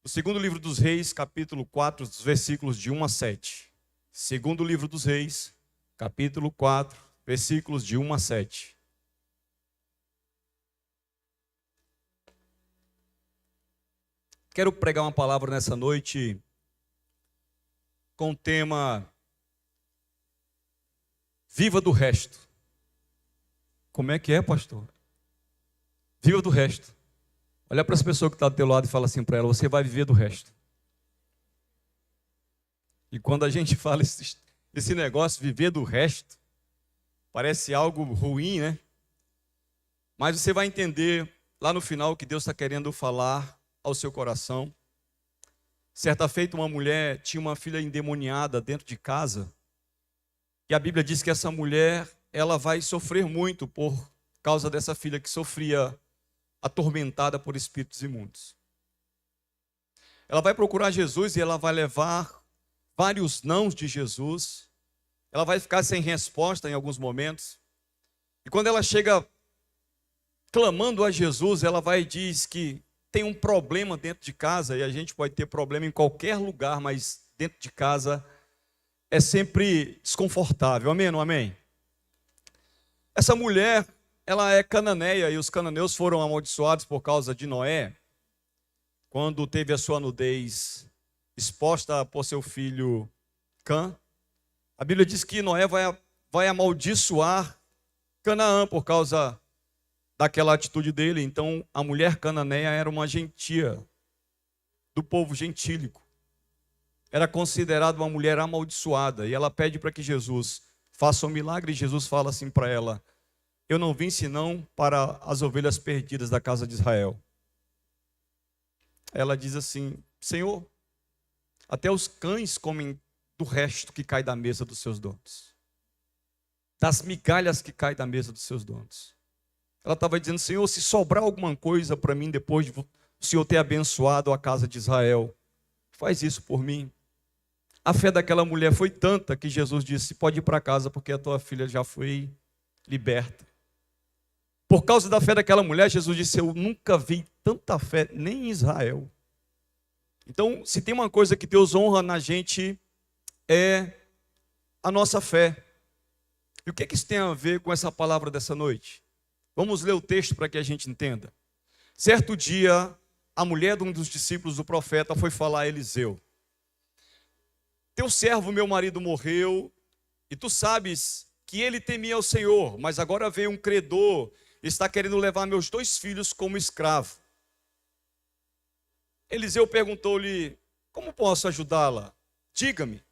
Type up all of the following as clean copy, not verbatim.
O segundo livro dos Reis, capítulo 4, dos versículos de 1 a 7. Segundo livro dos Reis, capítulo 4, versículos de 1 a 7. Quero pregar uma palavra nessa noite com o tema Viva do Resto. Como é que é, pastor? Viva do resto. Olha para essa pessoa que está do teu lado e fala assim para ela: você vai viver do resto. E quando a gente fala esse negócio, viver do resto, parece algo ruim, né? Mas você vai entender lá no final o que Deus está querendo falar ao seu coração. Certa feita, uma mulher tinha uma filha endemoniada dentro de casa. E a Bíblia diz que essa mulher, ela vai sofrer muito por causa dessa filha que sofria atormentada por espíritos imundos. Ela vai procurar Jesus e ela vai levar vários nãos de Jesus. Ela vai ficar sem resposta em alguns momentos. E quando ela chega clamando a Jesus, ela vai e diz que tem um problema dentro de casa, e a gente pode ter problema em qualquer lugar, mas dentro de casa é sempre desconfortável. Amém ou não amém? Essa mulher, ela é cananeia, e os cananeus foram amaldiçoados por causa de Noé, quando teve a sua exposta por seu filho Cã. A Bíblia diz que Noé vai amaldiçoar Canaã por causa daquela atitude dele. Então a mulher cananeia era uma gentia do povo gentílico. Era considerada uma mulher amaldiçoada, e ela pede para que Jesus faça um milagre, e Jesus fala assim para ela: eu não vim senão para as ovelhas perdidas da casa de Israel. Ela diz assim: Senhor, até os cães comem do resto que cai da mesa dos seus donos, das migalhas que cai da mesa dos seus donos. Ela estava dizendo: Senhor, se sobrar alguma coisa para mim depois de o Senhor ter abençoado a casa de Israel, faz isso por mim. A fé daquela mulher foi tanta que Jesus disse: pode ir para casa porque a tua filha já foi liberta. Por causa da fé daquela mulher, Jesus disse: eu nunca vi tanta fé nem em Israel. Então, se tem uma coisa que Deus honra na gente, é a nossa fé. E o que isso tem a ver com essa palavra dessa noite? Vamos ler o texto para que a gente entenda. Certo dia, a mulher de um dos discípulos do profeta foi falar a Eliseu: teu servo, meu marido, morreu, e tu sabes que ele temia o Senhor, mas agora veio um credor, está querendo levar meus 2 filhos como escravo. Eliseu perguntou-lhe: como posso ajudá-la? Diga-me, o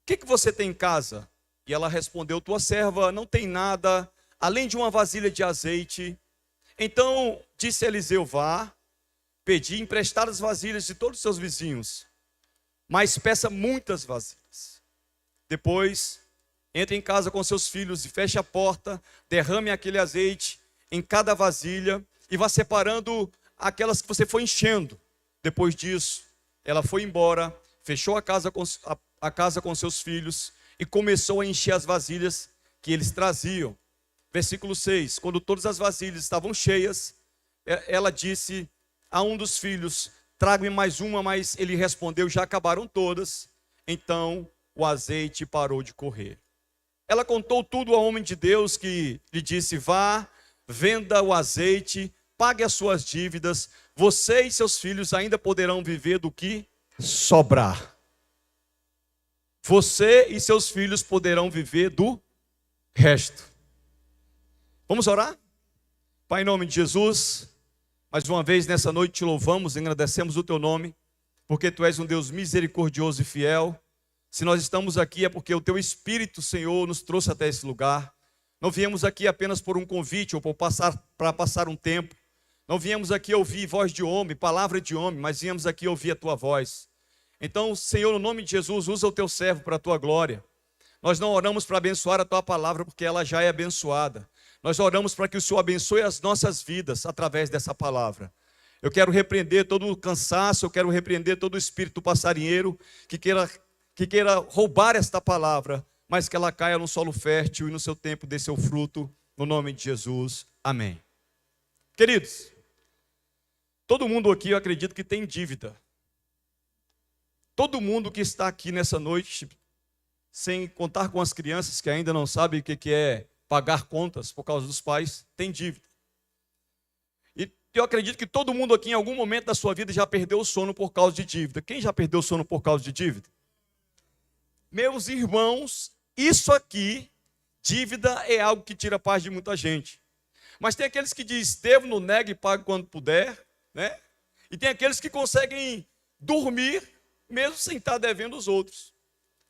que você tem em casa? E ela respondeu: tua serva não tem nada, além de uma vasilha de azeite. Então disse Eliseu: vá, pedi emprestar as vasilhas de todos os seus vizinhos, mas peça muitas vasilhas. Depois, entre em casa com seus filhos e feche a porta, derrame aquele azeite em cada vasilha e vá separando aquelas que você foi enchendo. Depois disso, ela foi embora, fechou a casa com seus filhos e começou a encher as vasilhas que eles traziam. Versículo 6, quando todas as vasilhas estavam cheias, ela disse a um dos filhos: traga-me mais uma, mas ele respondeu: já acabaram todas. Então o azeite parou de correr. Ela contou tudo ao homem de Deus, que lhe disse: vá, venda o azeite, pague as suas dívidas, você e seus filhos ainda poderão viver do que sobrar. Você e seus filhos poderão viver do resto. Vamos orar? Pai, em nome de Jesus, mais uma vez nessa noite te louvamos e agradecemos o teu nome, porque tu és um Deus misericordioso e fiel. Se nós estamos aqui é porque o teu Espírito, Senhor, nos trouxe até esse lugar. Não viemos aqui apenas por um convite ou para passar um tempo. Não viemos aqui ouvir voz de homem, palavra de homem, mas viemos aqui ouvir a tua voz. Então, Senhor, no nome de Jesus, usa o teu servo para a tua glória. Nós não oramos para abençoar a tua palavra, porque ela já é abençoada. Nós oramos para que o Senhor abençoe as nossas vidas através dessa palavra. Eu quero repreender todo o cansaço, eu quero repreender todo o espírito passarinheiro que queira roubar esta palavra, mas que ela caia no solo fértil e no seu tempo dê seu fruto, no nome de Jesus. Amém. Queridos, todo mundo aqui eu acredito que tem dívida. todo mundo que está aqui nessa noite, sem contar com as crianças que ainda não sabem o que é pagar contas por causa dos pais, tem dívida. E eu acredito que todo mundo aqui, em algum momento da sua vida, já perdeu o sono por causa de dívida. Quem já perdeu o sono por causa de dívida? Meus irmãos, isso aqui, dívida é algo que tira a paz de muita gente. Mas tem aqueles que dizem, devo, não nega e pago quando puder, né? E tem aqueles que conseguem dormir mesmo sem estar devendo os outros.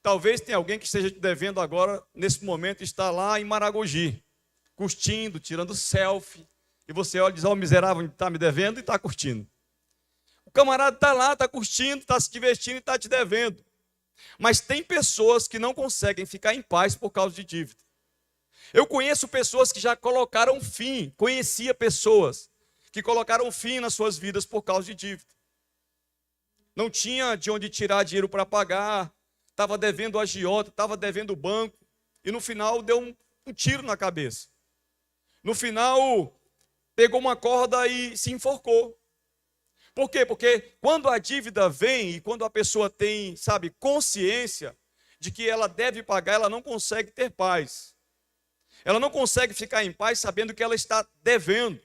Talvez tenha alguém que esteja te devendo agora, nesse momento, está lá em Maragogi, curtindo, tirando selfie. E você olha e diz, ó, miserável, está me devendo e está curtindo. O camarada está lá, está curtindo, está se divertindo e está te devendo. Mas tem pessoas que não conseguem ficar em paz por causa de dívida. Eu conheço pessoas que já colocaram fim, conhecia pessoas que colocaram fim nas suas vidas por causa de dívida. Não tinha de onde tirar dinheiro para pagar, estava devendo a agiota, estava devendo o banco, e no final deu um tiro na cabeça. No final, pegou uma corda e se enforcou. Por quê? Porque quando a dívida vem e quando a pessoa tem, sabe, consciência de que ela deve pagar, ela não consegue ter paz. Ela não consegue ficar em paz sabendo que ela está devendo.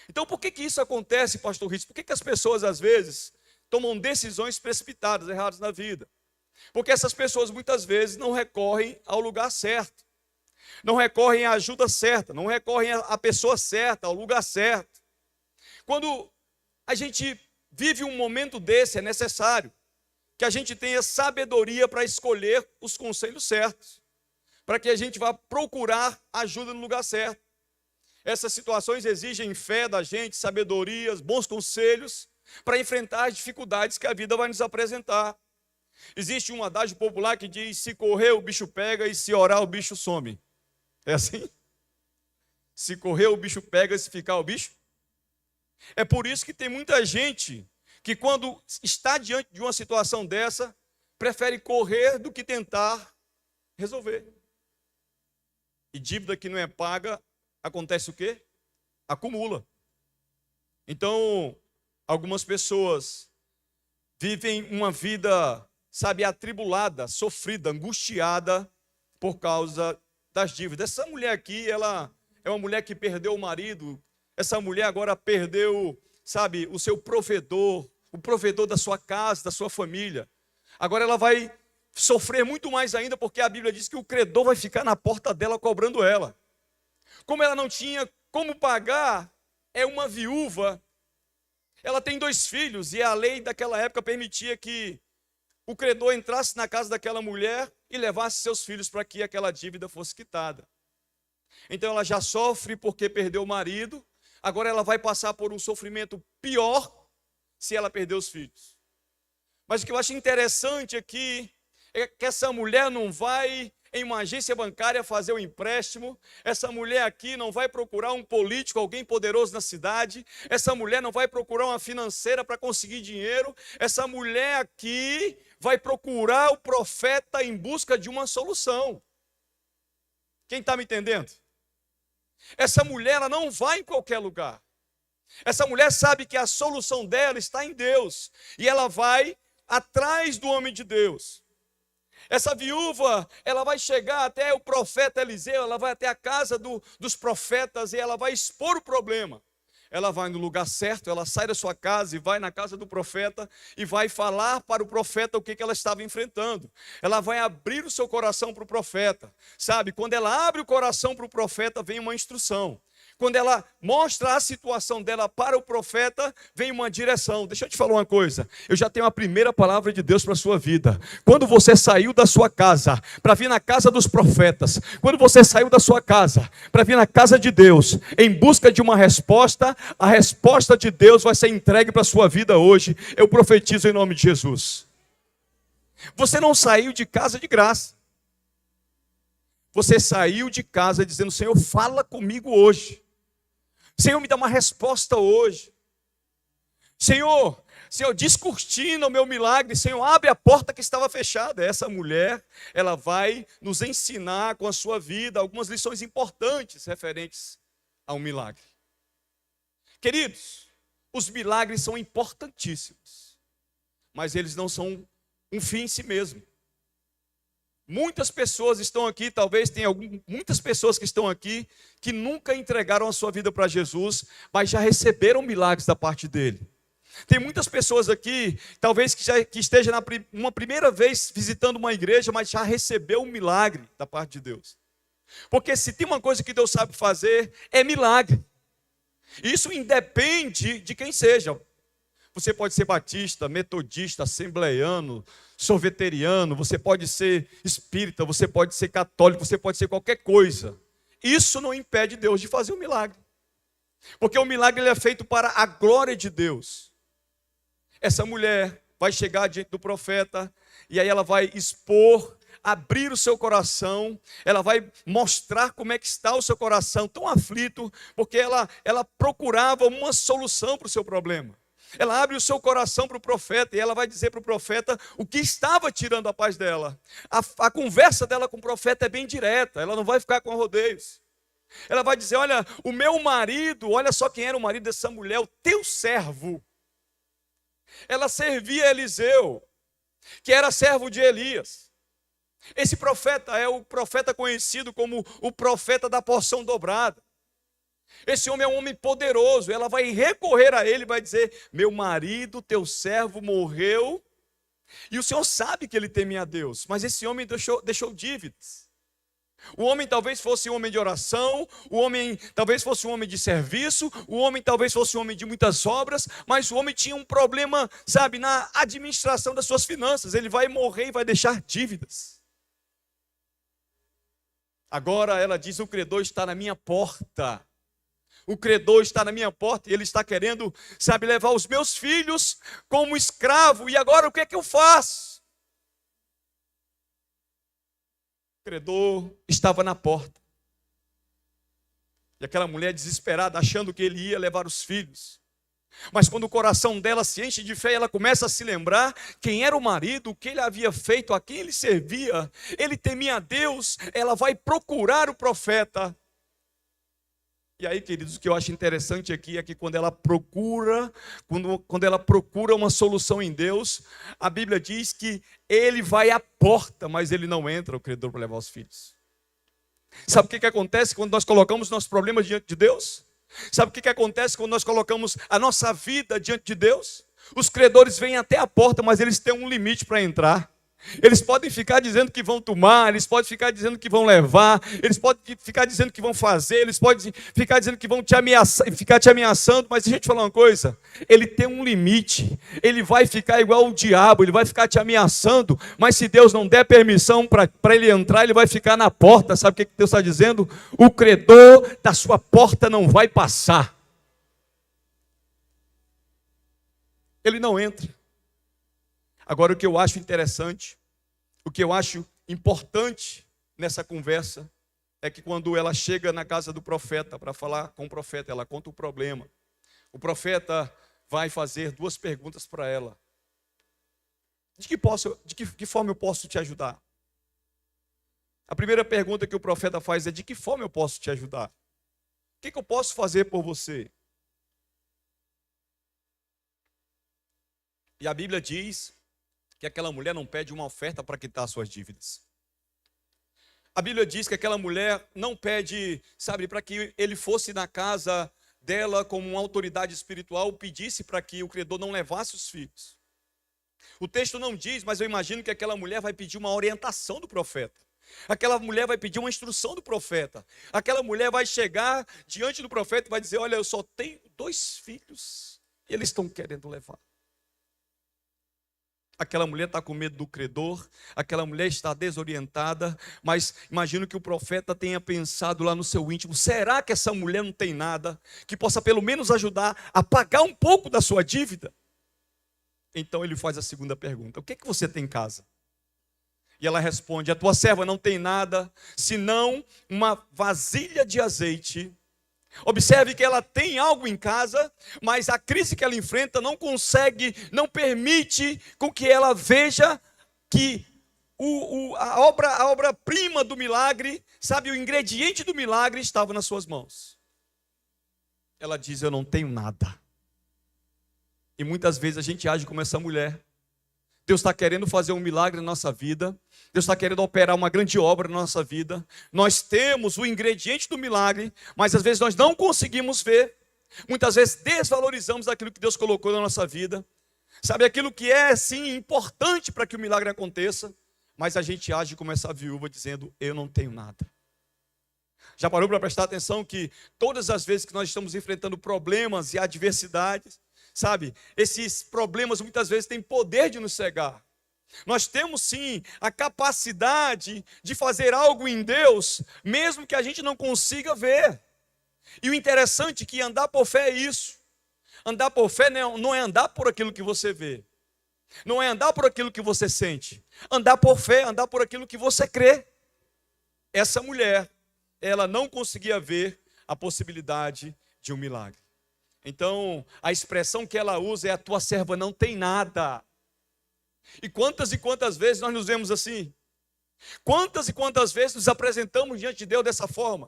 Então, por que isso acontece, pastor Ritz? Por que as pessoas, às vezes, tomam decisões precipitadas, erradas na vida? Porque essas pessoas, muitas vezes, não recorrem ao lugar certo. Não recorrem à ajuda certa, não recorrem à pessoa certa, ao lugar certo. Quando a gente vive um momento desse, é necessário que a gente tenha sabedoria para escolher os conselhos certos, para que a gente vá procurar ajuda no lugar certo. Essas situações exigem fé da gente, sabedorias, bons conselhos, para enfrentar as dificuldades que a vida vai nos apresentar. Existe um adágio popular que diz, se correr o bicho pega e se orar o bicho some. É assim? Se correr o bicho pega e se ficar o bicho? É por isso que tem muita gente que quando está diante de uma situação dessa, prefere correr do que tentar resolver. E dívida que não é paga, acontece o quê? Acumula. Então, algumas pessoas vivem uma vida, sabe, atribulada, sofrida, angustiada por causa das dívidas. Essa mulher aqui, ela é uma mulher que perdeu o marido. Essa mulher agora perdeu, sabe, o seu provedor, o provedor da sua casa, da sua família. Agora ela vai sofrer muito mais ainda, porque a Bíblia diz que o credor vai ficar na porta dela cobrando ela. Como ela não tinha como pagar, é uma viúva. Ela tem 2 filhos e a lei daquela época permitia que o credor entrasse na casa daquela mulher e levasse seus filhos para que aquela dívida fosse quitada. Então ela já sofre porque perdeu o marido, agora ela vai passar por um sofrimento pior se ela perder os filhos. Mas o que eu acho interessante aqui é que essa mulher não vai em uma agência bancária fazer um empréstimo, essa mulher aqui não vai procurar um político, alguém poderoso na cidade, essa mulher não vai procurar uma financeira para conseguir dinheiro, essa mulher aqui vai procurar o profeta em busca de uma solução. Quem está me entendendo? Essa mulher, ela não vai em qualquer lugar. Essa mulher sabe que a solução dela está em Deus, e ela vai atrás do homem de Deus. Essa viúva, ela vai chegar até o profeta Eliseu, ela vai até a casa dos profetas e ela vai expor o problema. Ela vai no lugar certo, ela sai da sua casa e vai na casa do profeta e vai falar para o profeta o que ela estava enfrentando. Ela vai abrir o seu coração para o profeta. Sabe, quando ela abre o coração para o profeta, vem uma instrução. Quando ela mostra a situação dela para o profeta, vem uma direção. Deixa eu te falar uma coisa. Eu já tenho a primeira palavra de Deus para a sua vida. Quando você saiu da sua casa para vir na casa dos profetas, quando você saiu da sua casa para vir na casa de Deus, em busca de uma resposta, a resposta de Deus vai ser entregue para a sua vida hoje. Eu profetizo em nome de Jesus. Você não saiu de casa de graça. Você saiu de casa dizendo, Senhor, fala comigo hoje. Senhor, me dá uma resposta hoje. Senhor, descortina o meu milagre. Senhor, abre a porta que estava fechada. Essa mulher, ela vai nos ensinar com a sua vida algumas lições importantes referentes ao milagre. Queridos, os milagres são importantíssimos, mas eles não são um fim em si mesmo. Muitas pessoas estão aqui, talvez tenha muitas pessoas que estão aqui que nunca entregaram a sua vida para Jesus, mas já receberam milagres da parte dele. Tem muitas pessoas aqui, talvez que esteja uma primeira vez visitando uma igreja, mas já recebeu um milagre da parte de Deus. Porque se tem uma coisa que Deus sabe fazer, é milagre. Isso independe de quem seja. Você pode ser batista, metodista, assembleiano, sorveteriano, você pode ser espírita, você pode ser católico, você pode ser qualquer coisa. Isso não impede Deus de fazer um milagre. Porque o milagre ele é feito para a glória de Deus. Essa mulher vai chegar diante do profeta e aí ela vai expor, abrir o seu coração, ela vai mostrar como é que está o seu coração tão aflito, porque ela procurava uma solução para o seu problema. Ela abre o seu coração para o profeta e ela vai dizer para o profeta o que estava tirando a paz dela. A conversa dela com o profeta é bem direta, ela não vai ficar com rodeios. Ela vai dizer, olha, o meu marido, olha só quem era o marido dessa mulher, o teu servo. Ela servia Eliseu, que era servo de Elias. Esse profeta é o profeta conhecido como o profeta da porção dobrada. Esse homem é um homem poderoso. Ela vai recorrer a ele e vai dizer, meu marido, teu servo morreu, e o Senhor sabe que ele teme a Deus, mas esse homem deixou dívidas. O homem talvez fosse um homem de oração, o homem talvez fosse um homem de serviço, o homem talvez fosse um homem de muitas obras, mas o homem tinha um problema, sabe, na administração das suas finanças. Ele vai morrer e vai deixar dívidas. Agora ela diz, o credor está na minha porta. O credor está na minha porta e ele está querendo, sabe, levar os meus filhos como escravo. E agora o que é que eu faço? O credor estava na porta. E aquela mulher desesperada, achando que ele ia levar os filhos. Mas quando o coração dela se enche de fé, ela começa a se lembrar quem era o marido, o que ele havia feito, a quem ele servia. Ele temia a Deus, ela vai procurar o profeta. E aí, queridos, o que eu acho interessante aqui é que quando ela procura uma solução em Deus, a Bíblia diz que ele vai à porta, mas ele não entra, o credor, para levar os filhos. Sabe o que acontece quando nós colocamos nossos problemas diante de Deus? Sabe o que acontece quando nós colocamos a nossa vida diante de Deus? Os credores vêm até a porta, mas eles têm um limite para entrar. Eles podem ficar dizendo que vão tomar, eles podem ficar dizendo que vão levar, eles podem ficar dizendo que vão fazer, eles podem ficar dizendo que vão te ameaçar, ficar te ameaçando, mas deixa eu te falar uma coisa, ele tem um limite, ele vai ficar igual o diabo, ele vai ficar te ameaçando, mas se Deus não der permissão para ele entrar, ele vai ficar na porta. Sabe o que Deus está dizendo? O credor da sua porta não vai passar. Ele não entra. Agora, o que eu acho interessante, o que eu acho importante nessa conversa, é que quando ela chega na casa do profeta para falar com o profeta, ela conta o problema. O profeta vai fazer duas perguntas para ela. De que forma eu posso te ajudar? A primeira pergunta que o profeta faz é, de que forma eu posso te ajudar? O que eu posso fazer por você? E a Bíblia diz que aquela mulher não pede uma oferta para quitar suas dívidas. A Bíblia diz que aquela mulher não pede, sabe, para que ele fosse na casa dela como uma autoridade espiritual, pedisse para que o credor não levasse os filhos. O texto não diz, mas eu imagino que aquela mulher vai pedir uma orientação do profeta. Aquela mulher vai pedir uma instrução do profeta. Aquela mulher vai chegar diante do profeta e vai dizer, olha, eu só tenho 2 filhos e eles estão querendo levar. Aquela mulher está com medo do credor, aquela mulher está desorientada, mas imagino que o profeta tenha pensado lá no seu íntimo, será que essa mulher não tem nada que possa pelo menos ajudar a pagar um pouco da sua dívida? Então ele faz a segunda pergunta, o que você tem em casa? E ela responde, a tua serva não tem nada, senão uma vasilha de azeite. Observe que ela tem algo em casa, mas a crise que ela enfrenta não permite com que ela veja que a obra-prima do milagre, sabe, o ingrediente do milagre estava nas suas mãos. Ela diz, eu não tenho nada. E muitas vezes a gente age como essa mulher. Deus está querendo fazer um milagre na nossa vida. Deus está querendo operar uma grande obra na nossa vida. Nós temos o ingrediente do milagre, mas às vezes nós não conseguimos ver. Muitas vezes desvalorizamos aquilo que Deus colocou na nossa vida. Sabe, aquilo que é, sim, importante para que o milagre aconteça, mas a gente age como essa viúva dizendo, eu não tenho nada. Já parou para prestar atenção que todas as vezes que nós estamos enfrentando problemas e adversidades, sabe, esses problemas muitas vezes têm poder de nos cegar. Nós temos sim a capacidade de fazer algo em Deus, mesmo que a gente não consiga ver. E o interessante é que andar por fé é isso. Andar por fé não é andar por aquilo que você vê. Não é andar por aquilo que você sente. Andar por fé é andar por aquilo que você crê. Essa mulher, ela não conseguia ver a possibilidade de um milagre. Então, a expressão que ela usa é: a tua serva não tem nada. E quantas vezes nós nos vemos assim? Quantas e quantas vezes nos apresentamos diante de Deus dessa forma?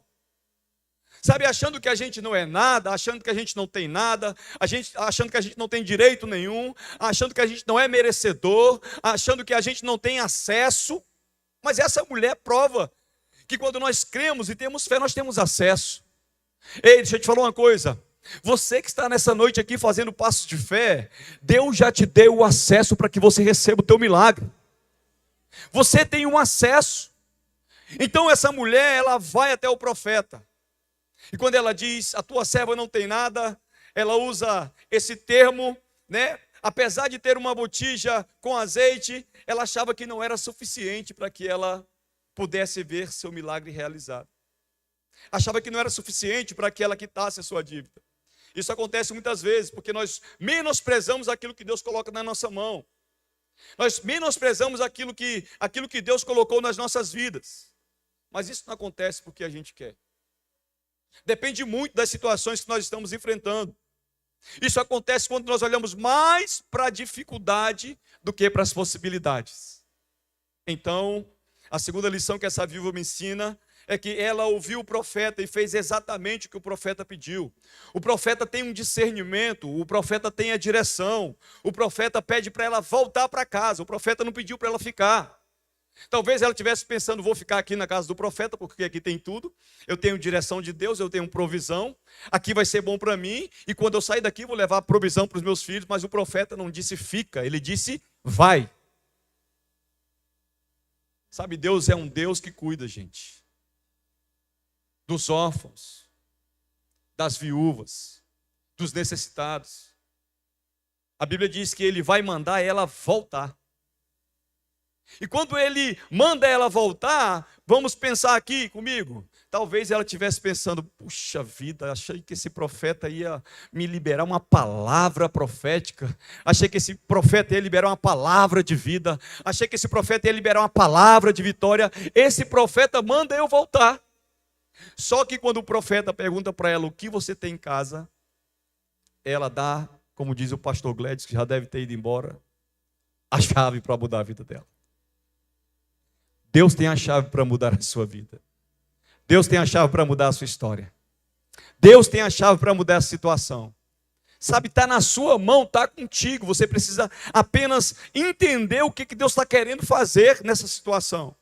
Sabe, achando que a gente não é nada, achando que a gente não tem nada, achando que a gente não tem direito nenhum, achando que a gente não é merecedor, achando que a gente não tem acesso. Mas essa mulher prova que quando nós cremos e temos fé, nós temos acesso. Ei, deixa eu te falar uma coisa. Você que está nessa noite aqui fazendo passos de fé, Deus já te deu o acesso para que você receba o teu milagre. Você tem um acesso. Então essa mulher, ela vai até o profeta. E quando ela diz, a tua serva não tem nada, ela usa esse termo, né? Apesar de ter uma botija com azeite, ela achava que não era suficiente para que ela pudesse ver seu milagre realizado. Achava que não era suficiente para que ela quitasse a sua dívida. Isso acontece muitas vezes, porque nós menosprezamos aquilo que Deus coloca na nossa mão. Nós menosprezamos aquilo que Deus colocou nas nossas vidas. Mas isso não acontece porque a gente quer. Depende muito das situações que nós estamos enfrentando. Isso acontece quando nós olhamos mais para a dificuldade do que para as possibilidades. Então, a segunda lição que essa viúva me ensina é que ela ouviu o profeta e fez exatamente o que o profeta pediu. O profeta tem um discernimento, o profeta tem a direção, o profeta pede para ela voltar para casa, o profeta não pediu para ela ficar. Talvez ela estivesse pensando, vou ficar aqui na casa do profeta, porque aqui tem tudo, eu tenho direção de Deus, eu tenho provisão, aqui vai ser bom para mim, e quando eu sair daqui vou levar a provisão para os meus filhos, mas o profeta não disse fica, ele disse vai. Sabe, Deus é um Deus que cuida, gente, dos órfãos, das viúvas, dos necessitados. A Bíblia diz que ele vai mandar ela voltar. E quando ele manda ela voltar, vamos pensar aqui comigo. Talvez ela estivesse pensando, puxa vida, achei que esse profeta ia me liberar uma palavra profética. Achei que esse profeta ia liberar uma palavra de vida. Achei que esse profeta ia liberar uma palavra de vitória. Esse profeta manda eu voltar. Só que quando o profeta pergunta para ela o que você tem em casa, ela dá, como diz o pastor Gladys, que já deve ter ido embora, a chave para mudar a vida dela. Deus tem a chave para mudar a sua vida. Deus tem a chave para mudar a sua história. Deus tem a chave para mudar a situação. Sabe, está na sua mão, está contigo. Você precisa apenas entender o que Deus está querendo fazer nessa situação.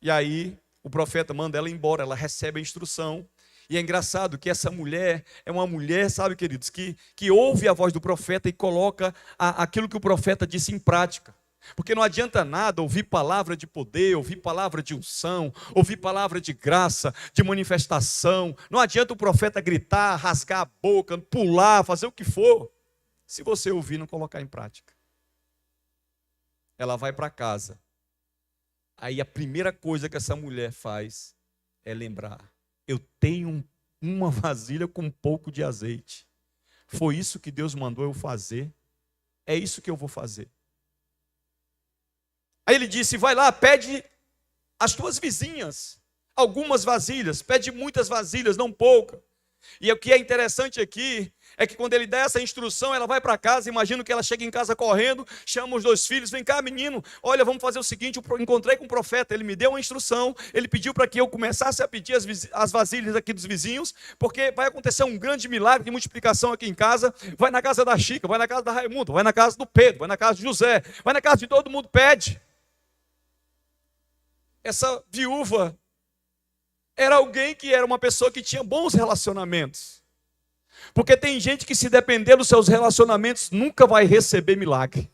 E aí, o profeta manda ela embora, ela recebe a instrução. E é engraçado que essa mulher é uma mulher, sabe, queridos, que ouve a voz do profeta e coloca aquilo que o profeta disse em prática. Porque não adianta nada ouvir palavra de poder, ouvir palavra de unção, ouvir palavra de graça, de manifestação. Não adianta o profeta gritar, rasgar a boca, pular, fazer o que for, se você ouvir e não colocar em prática. Ela vai para casa. Aí a primeira coisa que essa mulher faz é lembrar: eu tenho uma vasilha com um pouco de azeite. Foi isso que Deus mandou eu fazer. É isso que eu vou fazer. Aí ele disse, vai lá, pede às tuas vizinhas algumas vasilhas, pede muitas vasilhas, não pouca. E o que é interessante aqui é que quando ele dá essa instrução, ela vai para casa, imagino que ela chega em casa correndo, chama os 2 filhos, vem cá menino, olha, vamos fazer o seguinte, eu encontrei com um profeta, ele me deu uma instrução, ele pediu para que eu começasse a pedir as vasilhas aqui dos vizinhos, porque vai acontecer um grande milagre de multiplicação aqui em casa, vai na casa da Chica, vai na casa da Raimundo, vai na casa do Pedro, vai na casa de José, vai na casa de todo mundo, pede. Essa viúva era alguém que era uma pessoa que tinha bons relacionamentos. Porque tem gente que, se depender dos seus relacionamentos, nunca vai receber milagre.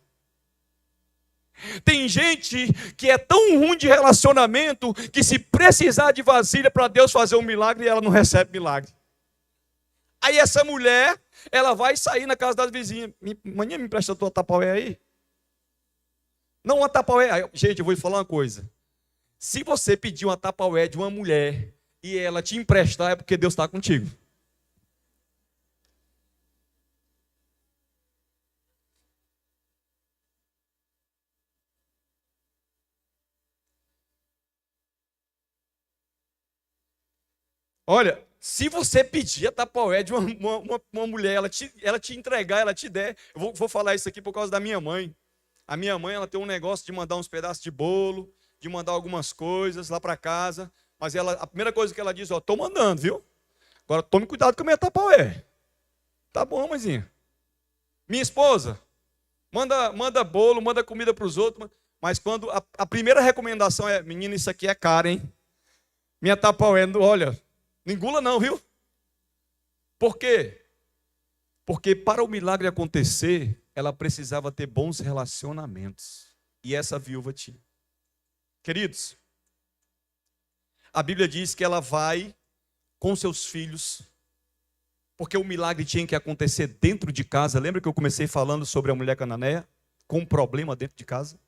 Tem gente que é tão ruim de relacionamento que, se precisar de vasilha para Deus fazer um milagre, ela não recebe milagre. Aí essa mulher, ela vai sair na casa das vizinhas. Manhã, me empresta a tua tapaué aí? Não uma tapaué. Gente, eu vou lhe falar uma coisa. Se você pedir uma tapaué de uma mulher e ela te emprestar, é porque Deus está contigo. Olha, se você pedir a tapaué de uma mulher, ela te entregar, ela te der. Eu vou falar isso aqui por causa da minha mãe. A minha mãe, ela tem um negócio de mandar uns pedaços de bolo, de mandar algumas coisas lá para casa. Mas a primeira coisa que ela diz, ó, estou mandando, viu? Agora tome cuidado com a minha tapaué. Tá bom, mãezinha. Minha esposa, manda bolo, manda comida para os outros. Mas quando a primeira recomendação é, menina, isso aqui é caro, hein? Minha tapaué, olha... Não engula não, viu? Por quê? Porque para o milagre acontecer, ela precisava ter bons relacionamentos. E essa viúva tinha. Queridos, a Bíblia diz que ela vai com seus filhos, porque o milagre tinha que acontecer dentro de casa. Lembra que eu comecei falando sobre a mulher cananeia? Com um problema dentro de casa?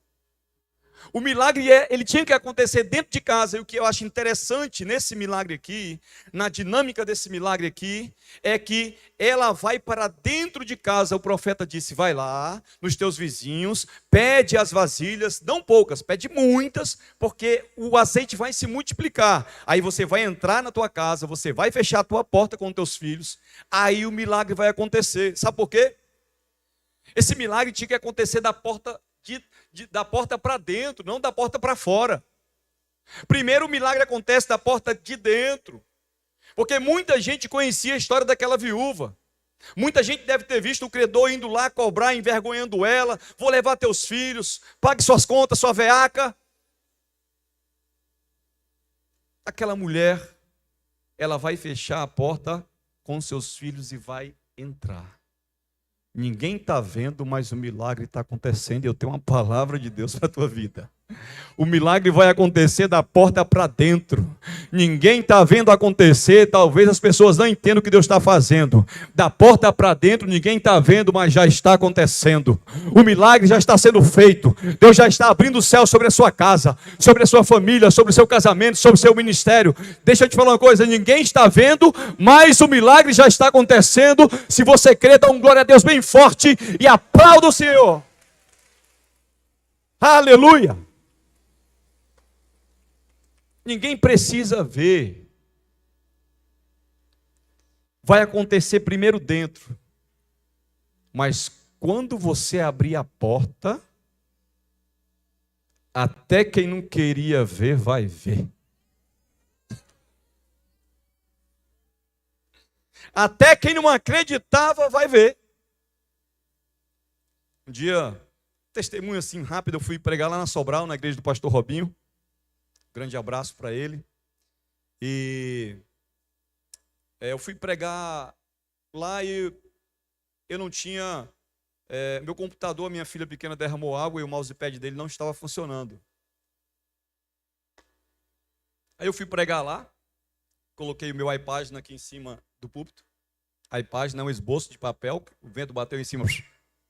O milagre ele tinha que acontecer dentro de casa, e o que eu acho interessante nesse milagre aqui, na dinâmica desse milagre aqui, é que ela vai para dentro de casa. O profeta disse, vai lá, nos teus vizinhos, pede as vasilhas, não poucas, pede muitas, porque o azeite vai se multiplicar. Aí você vai entrar na tua casa, você vai fechar a tua porta com os teus filhos, aí o milagre vai acontecer. Sabe por quê? Esse milagre tinha que acontecer da porta para dentro, não da porta para fora. Primeiro o milagre acontece da porta de dentro, porque muita gente conhecia a história daquela viúva. Muita gente deve ter visto o credor indo lá cobrar, envergonhando ela. Vou levar teus filhos, pague suas contas, sua veaca. Aquela mulher, ela vai fechar a porta com seus filhos e vai entrar. Ninguém está vendo, mas o milagre está acontecendo, e eu tenho uma palavra de Deus para a tua vida. O milagre vai acontecer da porta para dentro. Ninguém está vendo acontecer, talvez as pessoas não entendam o que Deus está fazendo. Da porta para dentro, ninguém está vendo, mas já está acontecendo. O milagre já está sendo feito. Deus já está abrindo o céu sobre a sua casa, sobre a sua família, sobre o seu casamento, sobre o seu ministério. Deixa eu te falar uma coisa, ninguém está vendo, mas o milagre já está acontecendo. Se você crê, dá um glória a Deus bem forte e aplauda o Senhor. Aleluia! Ninguém precisa ver. Vai acontecer primeiro dentro. Mas quando você abrir a porta, até quem não queria ver, vai ver. Até quem não acreditava, vai ver. Um dia, testemunho assim rápido, eu fui pregar lá na Sobral, na igreja do pastor Robinho. Grande abraço para ele. E eu fui pregar lá e eu não tinha... meu computador, a minha filha pequena derramou água e o mousepad dele não estava funcionando. Aí eu fui pregar lá, coloquei o meu iPad aqui em cima do púlpito. iPad, não, um esboço de papel, o vento bateu em cima,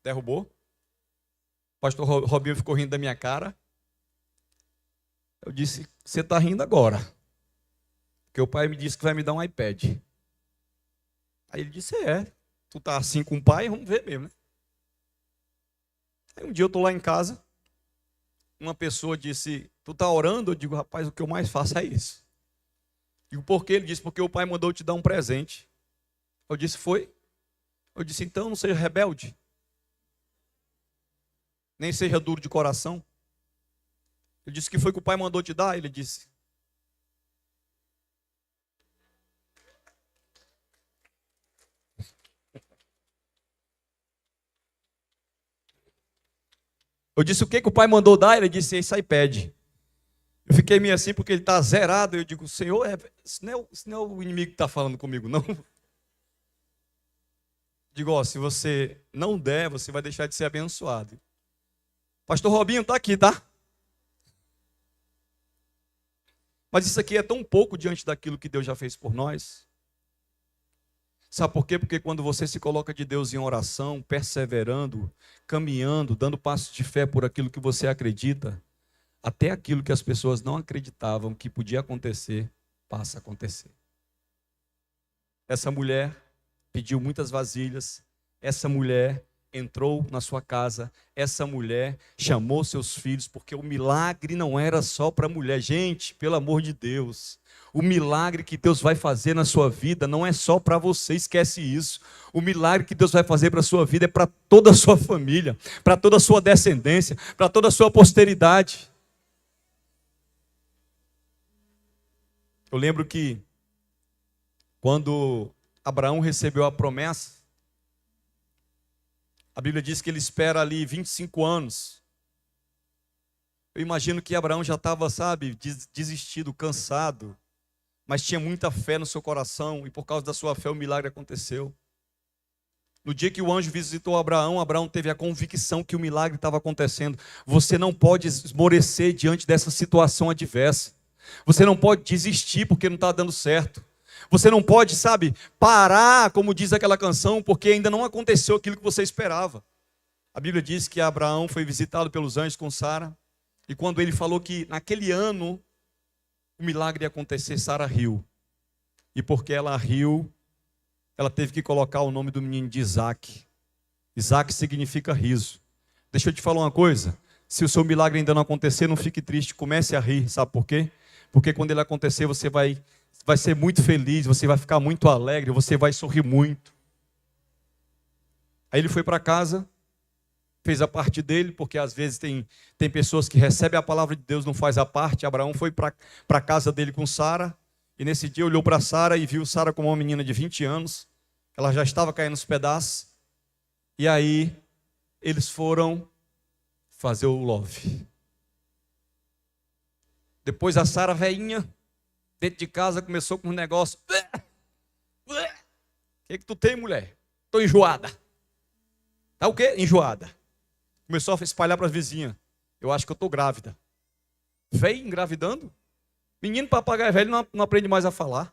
derrubou. O pastor Robinho ficou rindo da minha cara. Eu disse, você está rindo agora, porque o pai me disse que vai me dar um iPad. Aí ele disse, tu está assim com o pai, vamos ver mesmo, né? Aí um dia eu estou lá em casa, uma pessoa disse, tu está orando? Eu digo, rapaz, o que eu mais faço é isso. E o porquê? Ele disse, porque o pai mandou te dar um presente. Eu disse, foi? Eu disse, então não seja rebelde, nem seja duro de coração. Ele disse, que foi que o pai mandou te dar? Ele disse. Eu disse, o que o pai mandou dar? Ele disse, esse iPad. Eu fiquei meio assim, porque ele está zerado. Eu digo, Senhor, isso não é o inimigo que está falando comigo, não. Digo, ó, se você não der, você vai deixar de ser abençoado. Pastor Robinho está aqui, tá? Mas isso aqui é tão pouco diante daquilo que Deus já fez por nós. Sabe por quê? Porque quando você se coloca de Deus em oração, perseverando, caminhando, dando passos de fé por aquilo que você acredita, até aquilo que as pessoas não acreditavam que podia acontecer, passa a acontecer. Essa mulher pediu muitas vasilhas, essa mulher entrou na sua casa, essa mulher chamou seus filhos, porque o milagre não era só para a mulher. Gente, pelo amor de Deus, o milagre que Deus vai fazer na sua vida não é só para você, esquece isso. O milagre que Deus vai fazer para a sua vida é para toda a sua família, para toda a sua descendência, para toda a sua posteridade. Eu lembro que quando Abraão recebeu a promessa, a Bíblia diz que ele espera ali 25 anos. Eu imagino que Abraão já estava, sabe, desistido, cansado, mas tinha muita fé no seu coração, e por causa da sua fé o milagre aconteceu. No dia que o anjo visitou Abraão, Abraão teve a convicção que o milagre estava acontecendo. Você não pode esmorecer diante dessa situação adversa. Você não pode desistir porque não está dando certo. Você não pode, sabe, parar, como diz aquela canção, porque ainda não aconteceu aquilo que você esperava. A Bíblia diz que Abraão foi visitado pelos anjos com Sara, e quando ele falou que naquele ano o milagre ia acontecer, Sara riu. E porque ela riu, ela teve que colocar o nome do menino de Isaac. Isaac significa riso. Deixa eu te falar uma coisa, se o seu milagre ainda não acontecer, não fique triste, comece a rir, sabe por quê? Porque quando ele acontecer, você vai ser muito feliz, você vai ficar muito alegre, você vai sorrir muito. Aí ele foi para casa, fez a parte dele, porque às vezes tem pessoas que recebem a palavra de Deus, não faz a parte. Abraão foi para a casa dele com Sara, e nesse dia olhou para Sara e viu Sara como uma menina de 20 anos, ela já estava caindo nos pedaços, e aí eles foram fazer o love. Depois a Sara velhinha, dentro de casa, começou com um negócio. O que tu tem, mulher? Estou enjoada. Tá o quê? Enjoada. Começou a espalhar para as vizinhas. Eu acho que eu estou grávida. Veio engravidando. Menino papagaio velho não aprende mais a falar.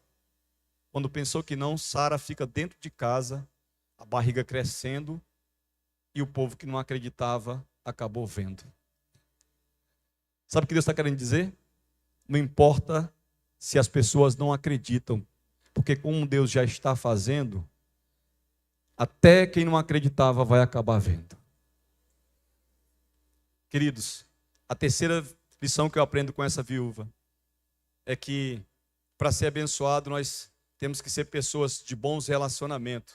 Quando pensou que não, Sara fica dentro de casa, a barriga crescendo, e o povo que não acreditava acabou vendo. Sabe o que Deus está querendo dizer? Não importa se as pessoas não acreditam, porque como Deus já está fazendo, até quem não acreditava vai acabar vendo. Queridos, a terceira lição que eu aprendo com essa viúva é que para ser abençoado nós temos que ser pessoas de bons relacionamentos.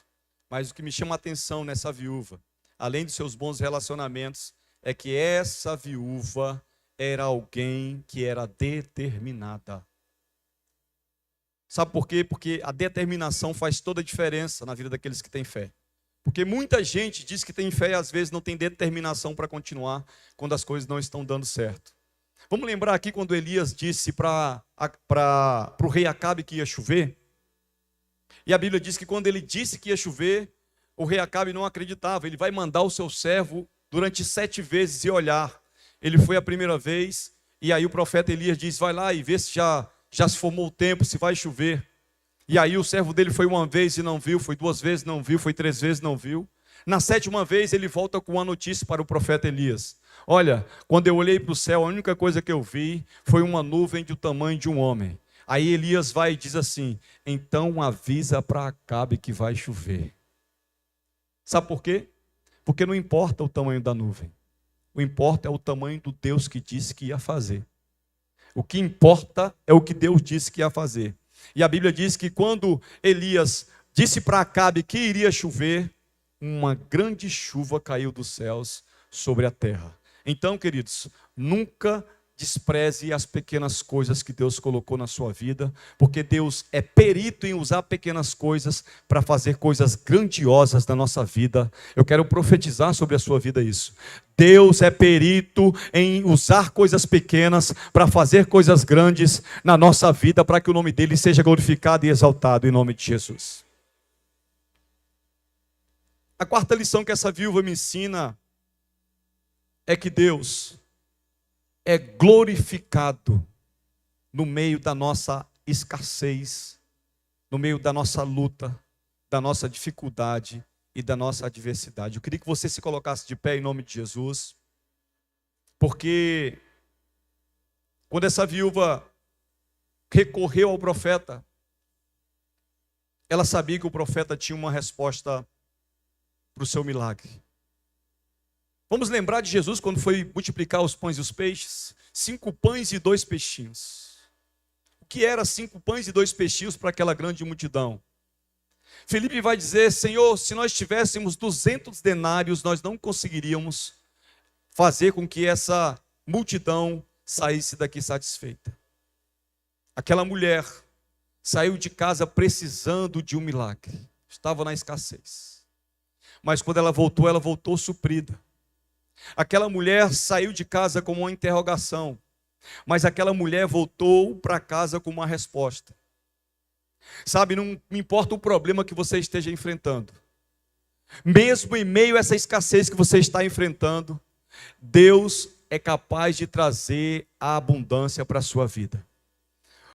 Mas o que me chama a atenção nessa viúva, além dos seus bons relacionamentos, é que essa viúva era alguém que era determinada. Sabe por quê? Porque a determinação faz toda a diferença na vida daqueles que têm fé. Porque muita gente diz que tem fé e às vezes não tem determinação para continuar quando as coisas não estão dando certo. Vamos lembrar aqui quando Elias disse para o rei Acabe que ia chover. E a Bíblia diz que quando ele disse que ia chover, o rei Acabe não acreditava. Ele vai mandar o seu servo durante 7 vezes e olhar. Ele foi a primeira vez, e aí o profeta Elias diz, vai lá e vê se já se formou o tempo, se vai chover. E aí o servo dele foi 1 vez e não viu, foi 2 vezes não viu, foi 3 vezes não viu. Na 7ª vez ele volta com uma notícia para o profeta Elias. Olha, quando eu olhei para o céu, a única coisa que eu vi foi uma nuvem do tamanho de um homem. Aí Elias vai e diz assim, então avisa para Acabe que vai chover. Sabe por quê? Porque não importa o tamanho da nuvem. O importa é o tamanho do Deus que disse que ia fazer. O que importa é o que Deus disse que ia fazer. E a Bíblia diz que quando Elias disse para Acabe que iria chover, uma grande chuva caiu dos céus sobre a terra. Então, queridos, nunca despreze as pequenas coisas que Deus colocou na sua vida, porque Deus é perito em usar pequenas coisas para fazer coisas grandiosas na nossa vida. Eu quero profetizar sobre a sua vida isso. Deus é perito em usar coisas pequenas para fazer coisas grandes na nossa vida, para que o nome dele seja glorificado e exaltado em nome de Jesus. A quarta lição que essa viúva me ensina é que Deus é glorificado no meio da nossa escassez, no meio da nossa luta, da nossa dificuldade e da nossa adversidade. Eu queria que você se colocasse de pé em nome de Jesus, porque quando essa viúva recorreu ao profeta, ela sabia que o profeta tinha uma resposta para o seu milagre. Vamos lembrar de Jesus quando foi multiplicar os pães e os peixes? 5 pães e 2 peixinhos. O que era 5 pães e 2 peixinhos para aquela grande multidão? Felipe vai dizer: Senhor, se nós tivéssemos 200 denários, nós não conseguiríamos fazer com que essa multidão saísse daqui satisfeita. Aquela mulher saiu de casa precisando de um milagre. Estava na escassez. Mas quando ela voltou suprida. Aquela mulher saiu de casa com uma interrogação, mas aquela mulher voltou para casa com uma resposta. Sabe, não importa o problema que você esteja enfrentando, mesmo em meio a essa escassez que você está enfrentando, Deus é capaz de trazer a abundância para a sua vida.